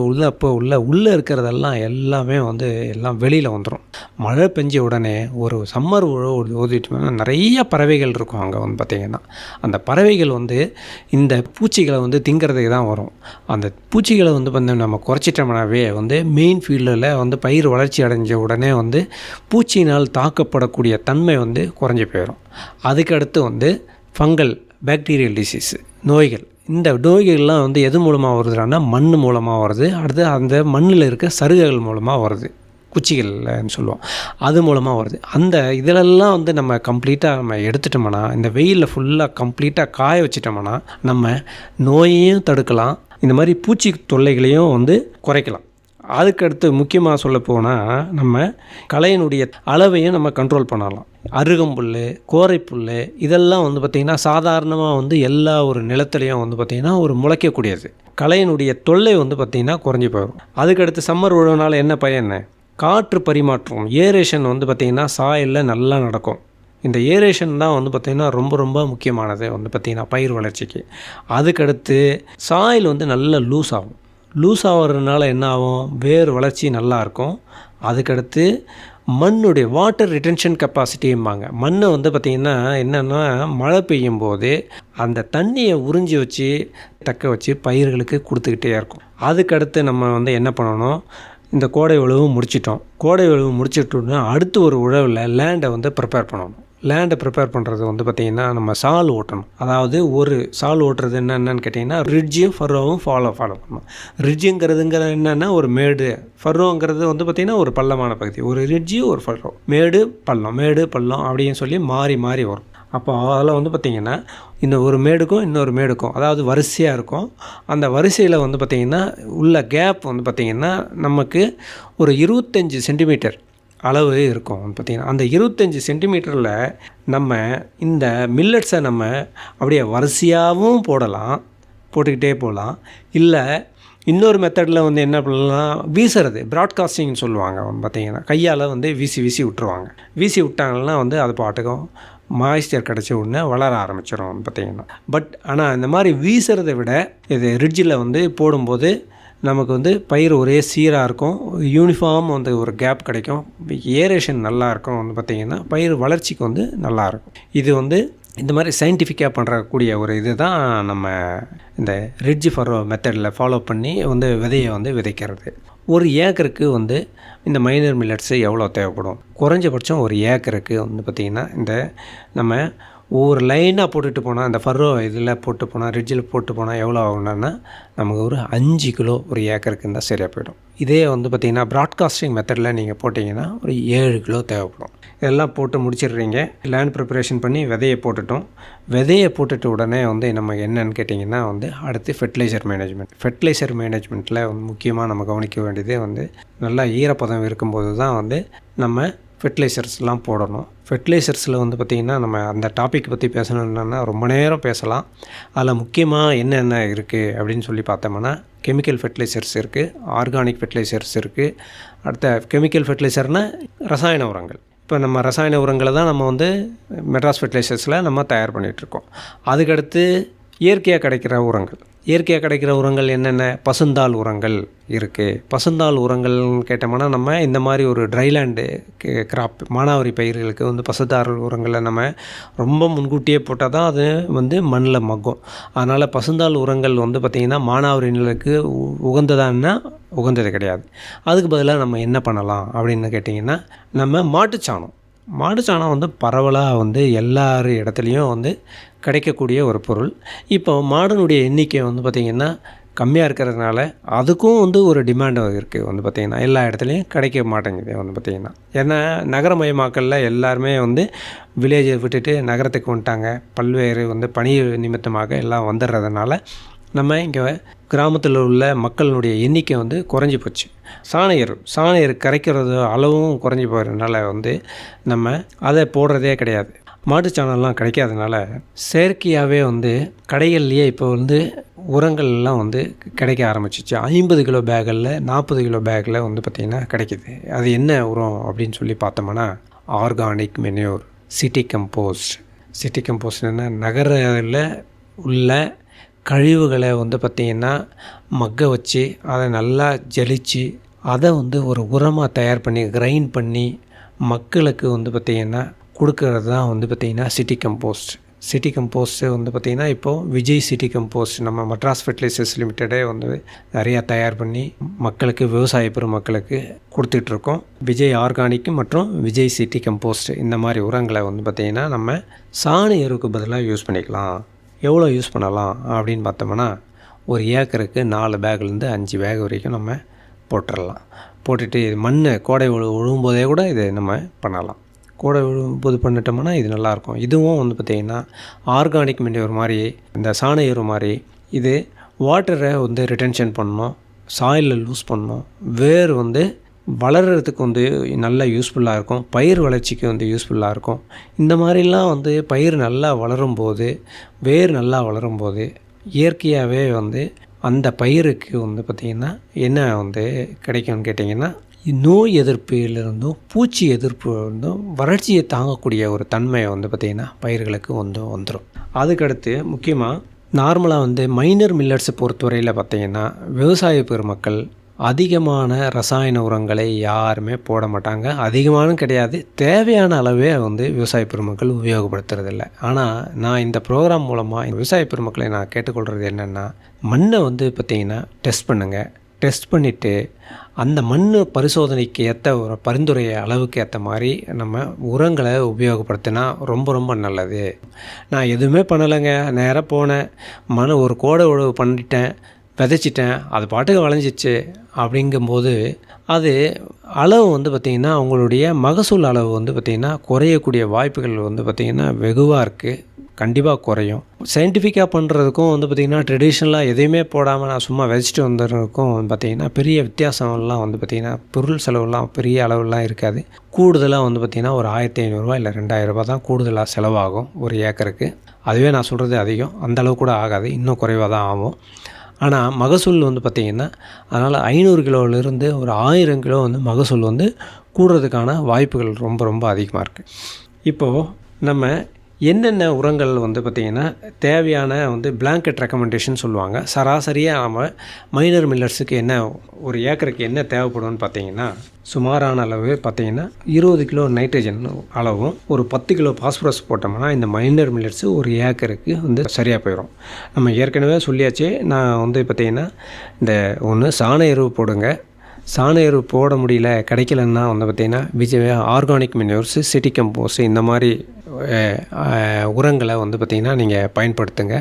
உள்ளே இருக்கிறதெல்லாம் எல்லாமே வந்து எல்லாம் வெளியில் வந்துடும். மழை பெஞ்ச உடனே ஒரு சம்மர் உழவு ஊதிட்டோம்னா நிறைய பறவைகள் இருக்கும். அங்கே வந்து பார்த்திங்கன்னா அந்த பறவைகள் வந்து இந்த பூச்சிகளை வந்து திங்கிறதுக்கு தான் வரும். அந்த பூச்சிகளை வந்து நம்ம குறைச்சிட்டோம்னாவே வந்து மெயின் ஃபீல்டில் வந்து பயிர் வளர்ச்சி அடைஞ்ச உடனே வந்து பூச்சியினால் தாக்கப்படக்கூடிய தன்மை வந்து குறைஞ்சி போயிடும். அதுக்கடுத்து வந்து ஃபங்கல், பாக்டீரியல் டிசீஸ், நோய்கள். இந்த நோய்கள்லாம் வந்து எது மூலமாக வருதுன்னா மண் மூலமாக வருது. அடுத்து அந்த மண்ணில் இருக்க சருகுகள் மூலமாக வருது, குச்சிகள்னு சொல்லுவோம், அது மூலமாக வருது. அந்த இதிலெல்லாம் வந்து நம்ம கம்ப்ளீட்டாக நம்ம எடுத்துட்டோம்னா, இந்த வெயிலில் ஃபுல்லாக கம்ப்ளீட்டாக காய வச்சிட்டோம்னா நம்ம நோயையும் தடுக்கலாம், இந்த மாதிரி பூச்சி தொல்லைகளையும் வந்து குறைக்கலாம். அதுக்கடுத்து முக்கியமாக சொல்ல போனால் நம்ம களையினுடைய அளவையும் நம்ம கண்ட்ரோல் பண்ணலாம். அருகம்புல், கோரைப்புல், இதெல்லாம் வந்து பார்த்திங்கன்னா சாதாரணமாக வந்து எல்லா ஒரு நிலத்துலையும் வந்து பார்த்திங்கன்னா ஒரு முளைக்கக்கூடியது. களையினுடைய தொல்லை வந்து பார்த்திங்கன்னா குறைஞ்சி போயிடும். அதுக்கடுத்து சம்மர் உழவுனால என்ன பயன்? காற்று பரிமாற்றம், ஏரேஷன் வந்து பார்த்திங்கன்னா சாயலில் நல்லா நடக்கும். இந்த ஏரேஷன் தான் வந்து பார்த்திங்கன்னா ரொம்ப ரொம்ப முக்கியமானது வந்து பார்த்திங்கன்னா பயிர் வளர்ச்சிக்கு. அதுக்கடுத்து சாயில் வந்து நல்லா லூஸ் ஆகும். லூஸ் ஆகிறதுனால என்ன ஆகும்? வேர் வளர்ச்சி நல்லாயிருக்கும். அதுக்கடுத்து மண்ணுடைய வாட்டர் ரிட்டென்ஷன் கெப்பாசிட்டிம்பாங்க. மண்ணை வந்து பார்த்திங்கன்னா என்னென்னா மழை பெய்யும் போது அந்த தண்ணியை உறிஞ்சி வச்சு தக்க வச்சு பயிர்களுக்கு கொடுத்துக்கிட்டே இருக்கும். அதுக்கடுத்து நம்ம வந்து என்ன பண்ணணும்? இந்த கோடை உழவு முடிச்சிட்டோம். கோடை உழவு முடிச்சிட்டோம்னா அடுத்து ஒரு உழவில் லேண்டை வந்து ப்ரிப்பேர் பண்ணணும். லேண்டை ப்ரிப்பேர் பண்ணுறது வந்து பார்த்திங்கன்னா நம்ம சால் ஓட்டணும். அதாவது ஒரு சால் ஓட்டுறது என்னென்னு கேட்டிங்கன்னா ரிட்ஜும் ஃபர்ரோவும் ஃபாலோ பண்ணணும். ரிட்ஜுங்கிறதுங்கிற என்னென்னா ஒரு மேடு, ஃபர்ரோங்கிறது வந்து பார்த்திங்கன்னா ஒரு பள்ளமான பகுதி. ஒரு ரிட்ஜு, ஒரு ஃபர்ரோ, மேடு பள்ளம் அப்படின்னு சொல்லி மாறி மாறி வரும். அப்போ அதில் வந்து பார்த்திங்கன்னா இந்த ஒரு மேடுக்கும் இன்னொரு மேடுக்கும் அதாவது வரிசையாக இருக்கும். அந்த வரிசையில் வந்து பார்த்திங்கன்னா உள்ள கேப் வந்து பார்த்திங்கன்னா நமக்கு ஒரு 25 சென்டிமீட்டர் அளவு இருக்கும். பார்த்திங்கன்னா அந்த 25 சென்டிமீட்டரில் நம்ம இந்த மில்லட்ஸை நம்ம அப்படியே வரிசையாகவும் போட்டுக்கிட்டே போகலாம். இல்லை இன்னொரு மெத்தடில் வந்து என்ன பண்ணலாம், வீசுறது, ப்ராட்காஸ்டிங்னு சொல்லுவாங்க. பார்த்திங்கன்னா கையால் வந்து வீசி விட்டுருவாங்க. வீசி விட்டாங்கன்னா வந்து அது பாட்டுக்கும் மாய்ஸ்சர் கிடச்ச உடனே வளர ஆரம்பிச்சிடும் பார்த்திங்கன்னா. பட் ஆனால் இந்த மாதிரி வீசுறதை விட இது ரிட்ஜில் வந்து போடும்போது நமக்கு வந்து பயிர் ஒரே சீராக இருக்கும், யூனிஃபார்ம் வந்து ஒரு கேப் கிடைக்கும், ஏரேஷன் நல்லாயிருக்கும். வந்து பார்த்திங்கன்னா பயிர் வளர்ச்சிக்கு வந்து நல்லாயிருக்கும். இது வந்து இந்த மாதிரி சயின்டிஃபிக்காக பண்ணுறக்கூடிய ஒரு இது தான் நம்ம இந்த ரிட்ஜ் ஃபர்ரோ மெத்தடில் ஃபாலோ பண்ணி வந்து விதையை வந்து விதைக்கிறது. ஒரு ஏக்கருக்கு வந்து இந்த மைனர் மில்லட்ஸு எவ்வளோ தேவைப்படும்? குறைஞ்சபட்சம் ஒரு ஏக்கருக்கு வந்து பார்த்திங்கன்னா இந்த நம்ம ஒவ்வொரு லைனாக போட்டுட்டு போனால், அந்த ஃபர்ரோ இதில் போட்டு போனால், ரிட்ஜில் போட்டு போனால் எவ்வளோ ஆகும்னா நமக்கு ஒரு 5 கிலோ ஒரு ஏக்கருக்கு இருந்தால் சரியாக போயிடும். இதே வந்து பார்த்திங்கன்னா ப்ராட்காஸ்டிங் மெத்தடில் நீங்கள் போட்டிங்கன்னா ஒரு 7 கிலோ தேவைப்படும். இதெல்லாம் போட்டு முடிச்சிடுறீங்க. லேண்ட் ப்ரிப்பரேஷன் பண்ணி விதையை போட்டுட்டோம். விதையை போட்டுட்டு உடனே வந்து நம்ம என்னன்னு கேட்டிங்கன்னா வந்து அடுத்து ஃபெர்டிலைசர் மேனேஜ்மெண்ட்டில் முக்கியமாக நம்ம கவனிக்க வேண்டியதே வந்து நல்லா ஈரப்பதம் இருக்கும்போது தான் வந்து நம்ம ஃபெர்டிலைசர்ஸ்லாம் போடணும். ஃபெர்டிலைசர்ஸில் வந்து பார்த்திங்கன்னா நம்ம அந்த டாபிக் பற்றி பேசணுன்னா ரொம்ப நேரம் பேசலாம். அதில் முக்கியமாக என்னென்ன இருக்குது அப்படின்னு சொல்லி பார்த்தோம்னா கெமிக்கல் ஃபெர்டிலைசர்ஸ் இருக்குது, ஆர்கானிக் ஃபெர்டிலைசர்ஸ் இருக்குது. அடுத்த கெமிக்கல் ஃபெர்டிலைசர்னால் ரசாயன உரங்கள். இப்போ நம்ம ரசாயன உரங்களை தான் நம்ம வந்து மெட்ராஸ் ஃபெர்டிலைசர்ஸில் நம்ம தயார் பண்ணிகிட்ருக்கோம். அதுக்கடுத்து இயற்கையாக கிடைக்கிற உரங்கள் என்னென்ன? பசுந்தாள் உரங்கள் இருக்குது. பசுந்தாள் உரங்கள்னு கேட்டோம்னா நம்ம இந்த மாதிரி ஒரு ட்ரைலேண்டு கிராப் மானாவாரி பயிர்களுக்கு வந்து பசுந்தாள் உரங்களை நம்ம ரொம்ப முன்கூட்டியே போட்டால் தான் அது வந்து மண்ணில் மக்கும். அதனால் பசுந்தாள் உரங்கள் வந்து பார்த்திங்கன்னா மானாவாரி நிலக்கு உகந்ததான்னா உகந்தது கிடையாது. அதுக்கு பதிலாக நம்ம என்ன பண்ணலாம் அப்படின்னு கேட்டிங்கன்னா நம்ம மாட்டுச்சாணம் வந்து பரவலாக வந்து எல்லார் இடத்துலையும் வந்து கிடைக்கக்கூடிய ஒரு பொருள். இப்போ மாடனுடைய எண்ணிக்கை வந்து பார்த்திங்கன்னா கம்மியாக இருக்கிறதுனால அதுக்கும் வந்து ஒரு டிமாண்ட் இருக்குது. வந்து பார்த்திங்கன்னா எல்லா இடத்துலையும் கிடைக்க மாட்டேங்குது. வந்து பார்த்திங்கன்னா ஏன்னா நகரமயமாக்கலில் எல்லாருமே வந்து வில்லேஜை விட்டுட்டு நகரத்துக்கு வந்துட்டாங்க. பல்வேறு வந்து பணி நிமித்தமாக எல்லாம் வந்துடுறதுனால நம்ம இங்கே கிராமத்தில் உள்ள மக்களினுடைய எண்ணிக்கை வந்து குறைஞ்சி போச்சு. சாண எரு கரைக்கிறது அளவும் குறைஞ்சி போகிறதுனால வந்து நம்ம அதை போடுறதே கிடையாது. மாட்டுச்சாணம்லாம் கிடைக்காதனால செயற்கையாகவே வந்து கடைகள்லேயே இப்போ வந்து உரங்கள் எல்லாம் வந்து கிடைக்க ஆரம்பிச்சிச்சு. 50 கிலோ பேக்கில் 40 கிலோ பேக்கில் வந்து பார்த்திங்கன்னா கிடைக்கிது. அது என்ன உரம் அப்படின்னு சொல்லி பார்த்தோம்னா organic manure, city compost. City கம்போஸ்ட்னா நகரில் உள்ள கழிவுகளை வந்து பார்த்திங்கன்னா மக்க வச்சு அதை நல்லா ஜலிச்சு அதை வந்து ஒரு உரமாக தயார் பண்ணி கிரைண்ட் பண்ணி மக்களுக்கு வந்து பார்த்திங்கன்னா கொடுக்கறது தான் வந்து பார்த்திங்கன்னா சிட்டி கம்போஸ்ட். சிட்டி கம்போஸ்ட்டு வந்து பார்த்திங்கன்னா இப்போது விஜய் சிட்டி கம்போஸ்ட் நம்ம மெட்ராஸ் ஃபெர்டிலைசர்ஸ் லிமிட்டடே வந்து நிறையா தயார் பண்ணி மக்களுக்கு, விவசாய பெருமக்களுக்கு கொடுத்துட்ருக்கோம். விஜய் ஆர்கானிக் மற்றும் விஜய் சிட்டி கம்போஸ்ட் இந்த மாதிரி உரங்களை வந்து பார்த்திங்கன்னா நம்ம சாணி எருவுக்கு பதிலாக யூஸ் பண்ணிக்கலாம். எவ்வளோ யூஸ் பண்ணலாம் அப்படின்னு பார்த்தோம்னா ஒரு ஏக்கருக்கு 4 பேக்லேருந்து 5 பேக் வரைக்கும் நம்ம போட்டுடலாம். போட்டுட்டு மண் கோடை உழுவும்போதே கூட இதை நம்ம பண்ணலாம். கோடை விழும்போது பண்ணிட்டோம்னா இது நல்லாயிருக்கும். இதுவும் வந்து பார்த்திங்கன்னா ஆர்கானிக் மென்யூர் மாதிரி, இந்த சாண எரு மாதிரி இது வாட்டரை வந்து ரிட்டென்ஷன் பண்ணணும், சாயிலில் லூஸ் பண்ணணும், வேர் வந்து வளர்கிறதுக்கு வந்து நல்லா யூஸ்ஃபுல்லாக இருக்கும், பயிர் வளர்ச்சிக்கு வந்து யூஸ்ஃபுல்லாக இருக்கும். இந்த மாதிரிலாம் வந்து பயிர் நல்லா வளரும்போது, வேர் நல்லா வளரும்போது இயற்கையாகவே வந்து அந்த பயிருக்கு வந்து பார்த்திங்கன்னா என்ன வந்து கிடைக்கும்னு கேட்டிங்கன்னா நோய் எதிர்ப்பிலிருந்தும் பூச்சி எதிர்ப்பு இருந்தும் வறட்சியை தாங்கக்கூடிய ஒரு தன்மையை வந்து பார்த்திங்கன்னா பயிர்களுக்கு வந்துடும். அதுக்கடுத்து முக்கியமாக நார்மலாக வந்து மைனர் மில்லட்ஸை பொறுத்தவரையில் பார்த்திங்கன்னா விவசாய பெருமக்கள் அதிகமான ரசாயன உரங்களை யாருமே போட மாட்டாங்க. அதிகமான கிடையாது, தேவையான அளவே வந்து விவசாய பெருமக்கள் உபயோகப்படுத்துறதில்ல. ஆனால் நான் இந்த ப்ரோக்ராம் மூலமாக விவசாய பெருமக்களை நான் கேட்டுக்கொள்கிறது என்னென்னா, மண்ணை வந்து பார்த்திங்கன்னா டெஸ்ட் பண்ணுங்கள். டெஸ்ட் பண்ணிவிட்டு அந்த மண் பரிசோதனைக்கு ஏற்ற ஒரு பரிந்துரை அளவுக்கு ஏற்ற மாதிரி நம்ம உரங்களை உபயோகப்படுத்தினா ரொம்ப ரொம்ப நல்லது. நான் எதுவுமே பண்ணலைங்க, நேராக போனேன், ஒரு கோடை உழவு பண்ணிட்டேன், விதைச்சிட்டேன், அது பாட்டுக்கு விளைஞ்சிச்சு அப்படிங்கும்போது அது அளவு வந்து பார்த்திங்கன்னா அவங்களுடைய மகசூல் அளவு வந்து பார்த்திங்கன்னா குறையக்கூடிய வாய்ப்புகள் வந்து பார்த்திங்கன்னா வெகுவாக இருக்குது. கண்டிப்பாக குறையும். சயின்டிஃபிக்காக பண்ணுறதுக்கும் வந்து பார்த்திங்கன்னா ட்ரெடிஷ்னலாக எதையுமே போடாமல் நான் சும்மா விதைச்சிட்டு வந்துறதுக்கும் பார்த்திங்கன்னா பெரிய வித்தியாசம்லாம் வந்து பார்த்திங்கன்னா பொருள் செலவுலாம் பெரிய அளவுலாம் இருக்காது. கூடுதலாக வந்து பார்த்திங்கன்னா ஒரு 1500 இல்லை 2000 தான் கூடுதலாக செலவாகும் ஒரு ஏக்கருக்கு. அதுவே நான் சொல்கிறது அதிகம், அந்தளவு கூட ஆகாது, இன்னும் குறைவாக தான் ஆகும். ஆனால் மகசூல் வந்து பார்த்திங்கன்னா அதனால் 500 கிலோவிலேருந்து ஒரு 1000 கிலோ வந்து மகசூல் வந்து கூடுறதுக்கான வாய்ப்புகள் ரொம்ப ரொம்ப அதிகமாக இருக்குது. இப்போது நம்ம என்னென்ன உரங்கள் வந்து பார்த்திங்கன்னா தேவையான வந்து பிளாங்கெட் ரெக்கமெண்டேஷன் சொல்லுவாங்க. சராசரியாக நம்ம மைனர் மில்லட்ஸுக்கு என்ன ஒரு ஏக்கருக்கு என்ன தேவைப்படும்னு பார்த்திங்கன்னா சுமாரான அளவு பார்த்திங்கன்னா 20 கிலோ நைட்ரஜன் அளவும் ஒரு 10 கிலோ பாஸ்பரஸ் போட்டோம்னா இந்த மைனர் மில்லட்ஸு ஒரு ஏக்கருக்கு வந்து சரியாக போயிடும். நம்ம ஏற்கனவே சொல்லியாச்சு. நான் வந்து பார்த்திங்கன்னா இந்த ஒன்று சாண எருவு போடுங்க. சாண எருவு போட முடியல, கிடைக்கலன்னா வந்து பார்த்திங்கன்னா விஜய் ஆர்கானிக் மென்யூர்ஸு, சிட்டி கம்போஸ்ட் இந்த மாதிரி உரங்களை வந்து பார்த்திங்கன்னா நீங்கள் பயன்படுத்துங்க.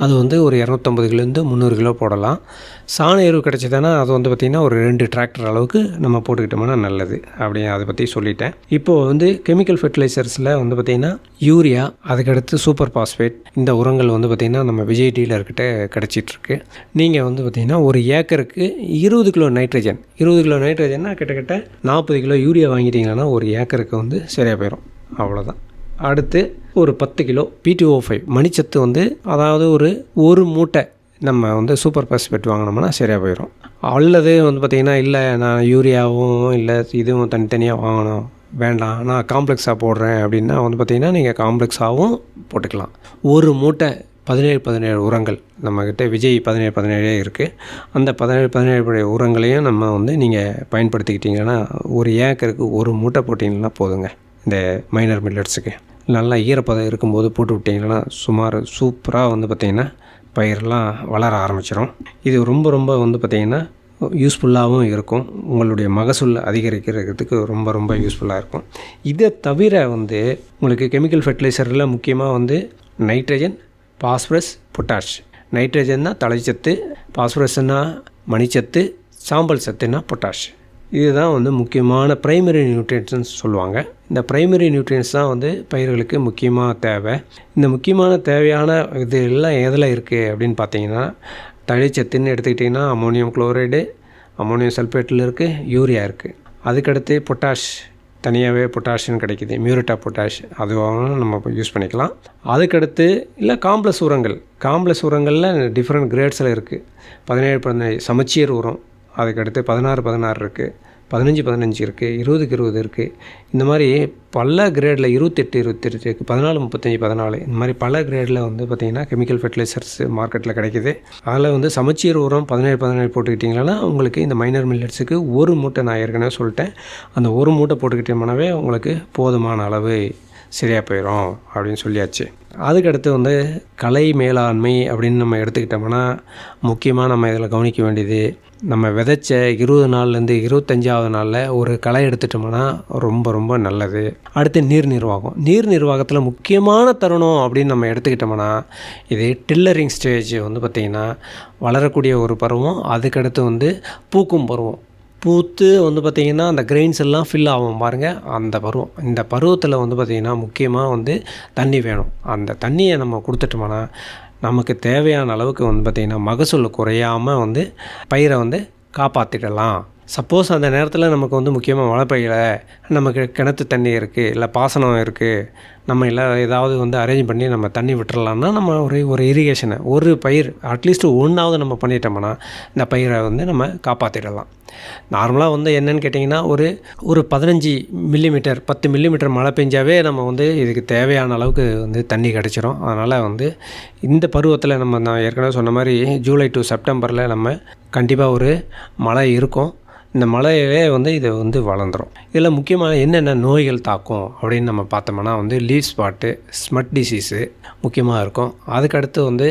அது வந்து ஒரு 250 கிலோலேருந்து 300 கிலோ போடலாம். சாண எருவு கிடச்சிதுன்னா அது வந்து பார்த்திங்கன்னா ஒரு 2 டிராக்டர் அளவுக்கு நம்ம போட்டுக்கிட்டோம்னா நல்லது. அப்படி அதை பற்றி சொல்லிட்டேன். இப்போது வந்து கெமிக்கல் ஃபெர்டிலைசர்ஸில் வந்து பார்த்திங்கன்னா யூரியா, அதுக்கடுத்து சூப்பர் பாஸ்பேட், இந்த உரங்கள் வந்து பார்த்திங்கன்னா நம்ம விஜய் டீலர்கிட்ட கிடச்சிட்ருக்கு. நீங்கள் வந்து பார்த்திங்கன்னா ஒரு ஏக்கருக்கு 20 கிலோ நைட்ரஜன், 20 கிலோ நைட்ரஜன்னா கிட்டத்தட்ட 40 கிலோ யூரியா வாங்கிட்டீங்கன்னா ஒரு ஏக்கருக்கு வந்து சரியாக போயிடும். அவ்வளோதான். அடுத்து ஒரு 10 கிலோ P2O5 மணிச்சத்து வந்து அதாவது ஒரு மூட்டை நம்ம வந்து சூப்பர் பாஸ்பேட் வாங்கினோம்னா சரியாக போயிடும். அல்லது வந்து பார்த்திங்கன்னா இல்லை நான் யூரியாவும் இல்லை இதுவும் தனித்தனியாக வாங்கணும், வேண்டாம் நான் காம்ப்ளெக்ஸாக போடுறேன் அப்படின்னா வந்து பார்த்திங்கன்னா நீங்கள் காம்ப்ளெக்ஸாகவும் போட்டுக்கலாம். ஒரு மூட்டை 17 உரங்கள் நம்மக்கிட்ட விஜய் 17 இருக்குது. அந்த 17 உரங்களையும் நம்ம வந்து நீங்கள் பயன்படுத்திக்கிட்டிங்கன்னா ஒரு ஏக்கருக்கு ஒரு மூட்டை போட்டிங்கன்னா போதுங்க. இந்த மைனர் மில்லட்ஸுக்கு நல்லா ஈரப்பதம் இருக்கும்போது போட்டு விட்டிங்கன்னா சுமார் சூப்பராக வந்து பார்த்திங்கன்னா பயிரெலாம் வளர ஆரம்பிச்சிடும். இது ரொம்ப ரொம்ப வந்து பார்த்திங்கன்னா யூஸ்ஃபுல்லாகவும் இருக்கும். உங்களுடைய மகசூல் அதிகரிக்கிறதுக்கு ரொம்ப ரொம்ப யூஸ்ஃபுல்லாக இருக்கும். இதை தவிர வந்து உங்களுக்கு கெமிக்கல் ஃபெர்டிலைசரில் முக்கியமாக வந்து நைட்ரஜன், பாஸ்பரஸ், பொட்டாஷ். நைட்ரஜன்னா தழைச்சத்து, பாஸ்பரஸ்னா மணிச்சத்து, சாம்பல் சத்துன்னா பொட்டாஷ். இதுதான் வந்து முக்கியமான ப்ரைமரி நியூட்ரியன்ட்ஸ்னு சொல்லுவாங்க. இந்த ப்ரைமரி நியூட்ரியன்ஸ் தான் வந்து பயிர்களுக்கு முக்கியமாக தேவை. இந்த முக்கியமான தேவையான இது எல்லாம் எதில் இருக்குது அப்படின்னு பார்த்தீங்கன்னா தழைச்சத்துன்னு எடுத்துக்கிட்டிங்கன்னா அமோனியம் குளோரைடு, அமோனியம் சல்ஃபேட்டில் இருக்குது, யூரியா இருக்குது. அதுக்கடுத்து பொட்டாஷ், தனியாகவே பொட்டாஷியம் கிடைக்கிது, மியூரேட் ஆஃப் பொட்டாஷ், அதுவும் நம்ம யூஸ் பண்ணிக்கலாம். அதுக்கடுத்து இல்லை காம்ப்ளெக்ஸ் உரங்கள். காம்ப்ளெக்ஸ் உரங்களில் டிஃப்ரெண்ட் கிரேட்ஸில் இருக்குது. 17-15 சமச்சீர் உரம், அதுக்கடுத்து 16-16 இருக்குது, 15-15 இருக்குது, 20-20 இருக்குது. இந்த மாதிரி பல கிரேடில் 28-28 இருக்குது, 14-35-14 இந்த மாதிரி பல கிரேடில் வந்து பார்த்திங்கன்னா கெமிக்கல் ஃபெர்டிலைசர்ஸ் மார்க்கெட்டில் கிடைக்கிது. அதில் வந்து சமச்சீர் உரம் 17-17 போட்டுக்கிட்டிங்கன்னா உங்களுக்கு இந்த மைனர் மில்லட்ஸுக்கு ஒரு மூட்டை, நான் ஏற்கனவே சொல்லிட்டேன், அந்த ஒரு மூட்டை போட்டுக்கிட்டோம்னாவே உங்களுக்கு போதுமான அளவு சரியாக போயிடும் அப்படின்னு சொல்லியாச்சு. அதுக்கடுத்து வந்து கலை மேலாண்மை அப்படின்னு நம்ம எடுத்துக்கிட்டோம்னா முக்கியமாக நம்ம இதில் கவனிக்க வேண்டியது, நம்ம விதைச்ச 20 நாள்லேருந்து 25ஆவது நாளில் ஒரு களை எடுத்துட்டோம்னா ரொம்ப ரொம்ப நல்லது. அடுத்து நீர் நிர்வாகம். நீர் நிர்வாகத்தில் முக்கியமான தருணம் அப்படின்னு நம்ம எடுத்துக்கிட்டோம்னா இது டில்லரிங் ஸ்டேஜ் வந்து பார்த்திங்கன்னா வளரக்கூடிய ஒரு பருவம். அதுக்கடுத்து வந்து பூக்கும் பருவம். பூத்து வந்து பார்த்திங்கன்னா அந்த கிரெயின்ஸ் எல்லாம் ஃபில் ஆகும் பாருங்கள், அந்த பருவம். இந்த பருவத்தில் வந்து பார்த்திங்கன்னா முக்கியமாக வந்து தண்ணி வேணும். அந்த தண்ணியை நம்ம கொடுத்துட்டோம்னா நமக்கு தேவையான அளவுக்கு வந்து பார்த்திங்கன்னா மகசூல் குறையாமல் வந்து பயிரை வந்து காப்பாற்றிடலாம். சப்போஸ் அந்த நேரத்தில் நமக்கு வந்து முக்கியமாக மழை பெய்யலை, நமக்கு கிணத்து தண்ணி இருக்குது, இல்லை பாசனம் இருக்குது, நம்ம இல்லை ஏதாவது வந்து அரேஞ்ச் பண்ணி நம்ம தண்ணி விட்டுறலான்னா நம்ம ஒரு இரிகேஷனை ஒரு பயிர் அட்லீஸ்ட் ஒன்றாவது நம்ம பண்ணிட்டோம்னா இந்த பயிரை வந்து நம்ம காப்பாற்றிடலாம். நார்மலாக வந்து என்னென்னு கேட்டிங்கன்னா ஒரு 15 மில்லிமீட்டர் 10 மில்லிமீட்டர் மழை பெஞ்சாவே நம்ம வந்து இதுக்கு தேவையான அளவுக்கு வந்து தண்ணி கிடச்சிரும். அதனால் வந்து இந்த பருவத்தில் நான் ஏற்கனவே சொன்ன மாதிரி ஜூலை டு செப்டம்பரில் நம்ம கண்டிப்பாக ஒரு மழை இருக்கும். இந்த மழையிலே வந்து இதை வந்து வளர்ந்துடும். இதில் முக்கியமாக என்னென்ன நோய்கள் தாக்கும் அப்படின்னு நம்ம பார்த்தோம்னா வந்து லீவ் ஸ்பாட்டு, ஸ்மட் டிசீஸு முக்கியமாக இருக்கும். அதுக்கடுத்து வந்து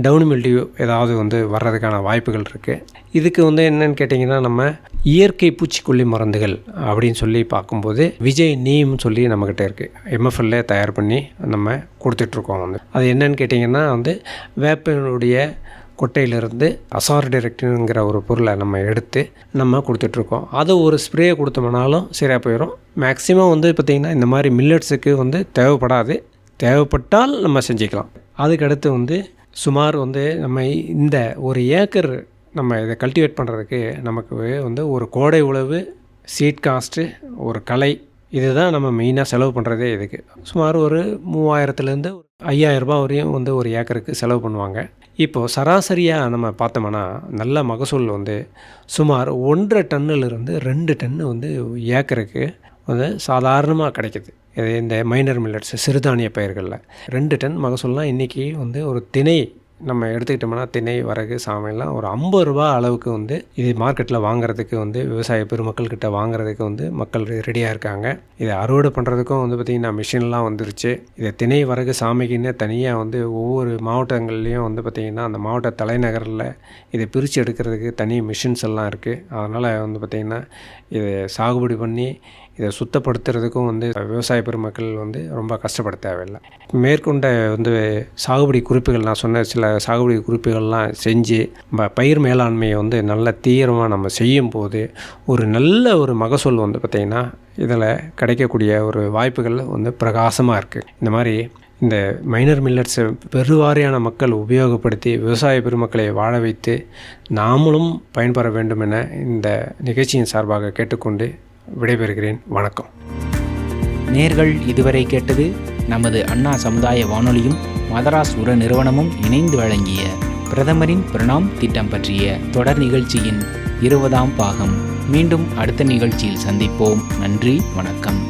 டவுன் மில்டியூ ஏதாவது வந்து வர்றதுக்கான வாய்ப்புகள் இருக்குது. இதுக்கு வந்து என்னென்னு கேட்டிங்கன்னா நம்ம இயற்கை பூச்சிக்கொல்லி மருந்துகள் அப்படின்னு சொல்லி பார்க்கும்போது விஜய் நீம்னு சொல்லி நம்மக்கிட்ட இருக்குது. எம்எஃப்எல்லே தயார் பண்ணி நம்ம கொடுத்துட்ருக்கோம். வந்து அது என்னென்னு கேட்டிங்கன்னா வந்து வேப்பனுடைய கொட்டையிலிருந்து அசார்டைரெக்டின்ங்கிற ஒரு பொருளை நம்ம எடுத்து நம்ம கொடுத்துட்ருக்கோம். அதை ஒரு ஸ்ப்ரே கொடுத்தோம்னாலும் சரியாக போயிடும். மேக்ஸிமம் வந்து பார்த்திங்கன்னா இந்த மாதிரி மில்லட்ஸுக்கு வந்து தேவைப்படாது, தேவைப்பட்டால் நம்ம செஞ்சுக்கலாம். அதுக்கடுத்து வந்து சுமார் வந்து நம்ம இந்த ஒரு ஏக்கர் நம்ம இதை கல்டிவேட் பண்ணுறதுக்கு நமக்கு வந்து ஒரு கோடை உழவு, சீட் காஸ்ட்டு, ஒரு களை, இதுதான் நம்ம மெயினாக செலவு பண்ணுறதே. இதுக்கு சுமார் ஒரு 3000லேருந்து 5000 ரூபா வரையும் வந்து ஒரு ஏக்கருக்கு செலவு பண்ணுவாங்க. இப்போது சராசரியாக நம்ம பார்த்தோம்னா நல்ல மகசூல் வந்து சுமார் 1.5 டன்னிலிருந்து 2 டன்னு வந்து ஏக்கருக்கு வந்து சாதாரணமாக கிடைக்கிது. இது இந்த மைனர் மில்லட்ஸ் சிறுதானிய பயிர்களில் 2 டன் மகசூல்லாம் இன்றைக்கி வந்து ஒரு திணை நம்ம எடுத்துக்கிட்டோம்னா திணை, வரகு, சாமையெல்லாம் ஒரு 50 ரூபா அளவுக்கு வந்து இது மார்க்கெட்டில் வாங்குறதுக்கு வந்து விவசாய பெருமக்கள்கிட்ட வாங்குறதுக்கு வந்து மக்கள் ரெடியாக இருக்காங்க. இதை அறுவடை பண்ணுறதுக்கும் வந்து பார்த்திங்கன்னா மிஷின்லாம் வந்துருச்சு. இதை திணை, வரகு, சாமைக்குன்னு தனியாக வந்து ஒவ்வொரு மாவட்டங்கள்லேயும் வந்து பார்த்திங்கன்னா அந்த மாவட்ட தலைநகரில் இதை பிரித்து எடுக்கிறதுக்கு தனி மிஷின்ஸ் எல்லாம் இருக்குது. அதனால் வந்து பார்த்திங்கன்னா இதை சாகுபடி பண்ணி இதை சுத்தப்படுத்துறதுக்கும் வந்து விவசாய பெருமக்கள் வந்து ரொம்ப கஷ்டப்பட தேவையில்லை. மேற்கொண்ட வந்து சாகுபடி குறிப்புகள், நான் சொன்ன சில சாகுபடி குறிப்புகள்லாம் செஞ்சு பயிர் மேலாண்மையை வந்து நல்ல தீவிரமாக நம்ம செய்யும் போது ஒரு நல்ல ஒரு மகசூல் வந்து பார்த்திங்கன்னா இதில் கிடைக்கக்கூடிய ஒரு வாய்ப்புகள் வந்து பிரகாசமாக இருக்குது. இந்த மாதிரி இந்த மைனர் மில்லட்ஸை பெருவாரியான மக்கள் உபயோகப்படுத்தி விவசாய பெருமக்களை வாழ வைத்து நாமளும் பயன்பெற வேண்டும் என இந்த நிகழ்ச்சியின் சார்பாக கேட்டுக்கொண்டு விடைபெறுகிறேன். வணக்கம். நேர்கள் இதுவரை கேட்டது நமது அண்ணா சமுதாய வானொலியும் மதராஸ் உர நிறுவனமும் இணைந்து வழங்கிய பிரதமரின் பிரணாம் திட்டம் பற்றிய தொடர் நிகழ்ச்சியின் 20ஆம் பாகம். மீண்டும் அடுத்த நிகழ்ச்சியில் சந்திப்போம். நன்றி, வணக்கம்.